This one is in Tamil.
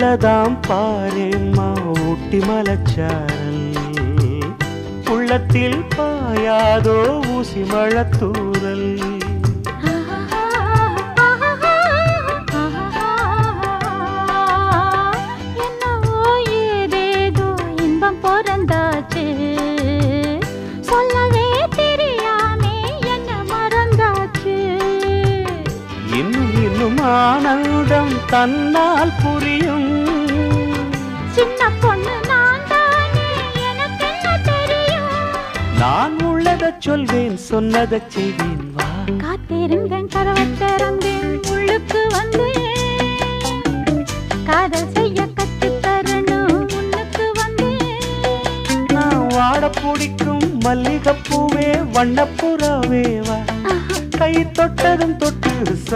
உள்ளதாம் பாரேம்மா ஊட்டி மலச்சாரல் உள்ளத்தில் பாயாதோ ஊசி மழத்தூரல் என்னவோ ஏதேதோ இன்பம் பிறந்தாச்சு சொல்லவே தெரியாமே என்ன மறந்தாச்சு இன்னும் இன்னும் ஆனந்தம் தன்னால் புரியும் சின்ன பொண்ணு நான் தானே எனக்கு என்ன தெரியும் நான் உள்ளதைச் சொல்வேன் சொன்னதைச் செய்வேன் வா காத்திருந்தேன் கதவை திறந்தேன் உள்ளுக்கு வந்தேன் காதல் செய்ய கற்றுத் தரணும் உன்னுக்கு வந்தேன் நான் வாட பிடிக்கும் மல்லிகைப்பூவே வண்ணப்புறாவே வா கை தொட்டதும் தொட்டு